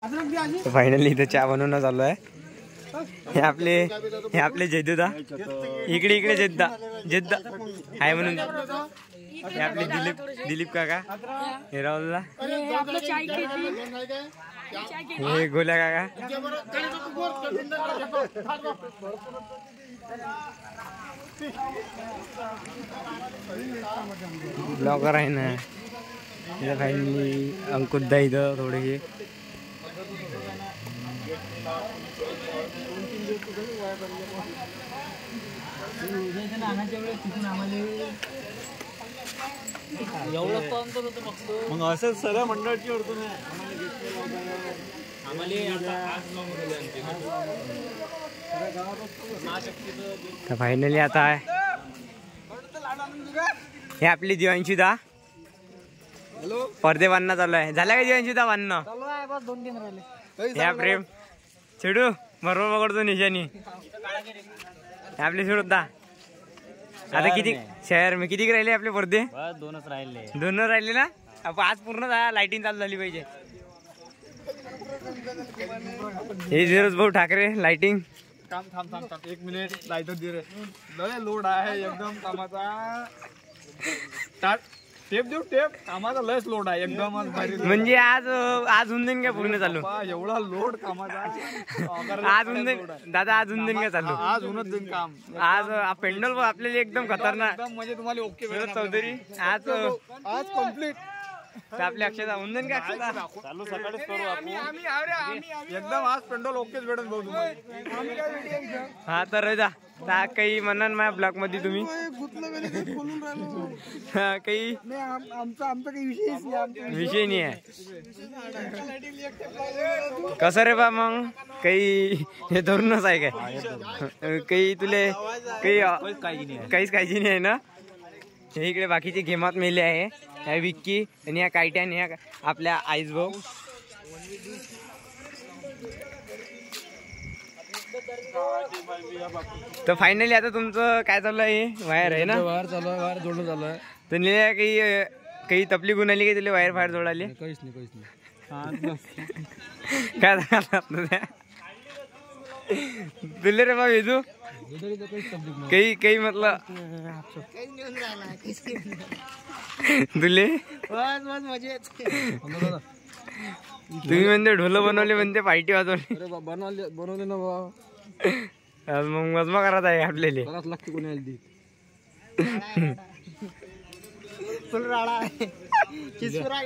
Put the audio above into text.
Finally इथं चहा बनवणं चालू आहे। हे आपले जेदूदा इकडे जेद्दा आहे म्हणून हे आपले दिलीप काका, हे राहुलला, हे गोल्या काका, ब्लॉगर आहे ना। फायनली अंकुशदा इथं थोडेसे मग असं सगळ्या मंडळाची अडचण आहे। फायनली आता आहे हे आपली दिवांशीदा पडदे बांधणं चालू आहे। झालं का दिवांशीदा बांधणं? बस 2-3 राहिले। या प्रेम चिडू बरोबर पकडतो निशाणी आपले सुरद्दा। आता किती शहर मी किती राहिले आपले पडदे? बस 2च राहिले। 2 राहिले ना? आज पूर्ण लाइटिंग चालू झाली पाहिजे। हे धीरज भाऊ ठाकरे लाइटिंग काम थांब 1 मिनिट लाईट दे रे। लय लोड आहे एकदम कामाचा। स्टार्ट टेप देऊ टेप कामाचा लयच लोड आहे एकदम म्हणजे आज होऊन देईन का पूर्ण चालू? एवढा लोड कामाचा आज होऊन देईन दादा, आज होऊन देईन का चालू? आज होऊनच देईन काम। आज पेंडल आपल्याला एकदम खतरनाक म्हणजे तुम्हाला ओके चौधरी आज कम्प्लीट आपल्या अक्षता होऊन देईन का? अक्षता चालू सकाळीच करू आपण एकदम। आज पेंडॉल ओकेच भेटत भाऊ तुम्हाला। हा तर जा काही म्हणा माझ्या ब्लॉक मध्ये तुम्ही काही आमचा काही विषय नाही आहे। कसं रे बा मग काही हे धरूनच आहे काय? काही तुले काहीच काळजी नाही आहे ना? हे इकडे बाकीचे गेमात मेले आहे, ह्या विक्की आणि ह्या कायट्या आणि ह्या आपल्या आईस भाऊ। तर फायनली आता तुमचं काय चालू आहे? वायर आहे ना? वायर चालू आहे, वायर जोडणं चालू आहे। तर काही तपली गुण आली का तुला वायर फायर जोडाले? काहीच नाही काय झालं तुले रे बा वेजू? काही मतलब तुले तुम्ही म्हणते ढोल बनवले, म्हणते पार्टी वाजवली, बनवले ना बा। मग मजमा करत आहे आपल्याला लागते कोणी आली फुल राडा आहे किसपुरा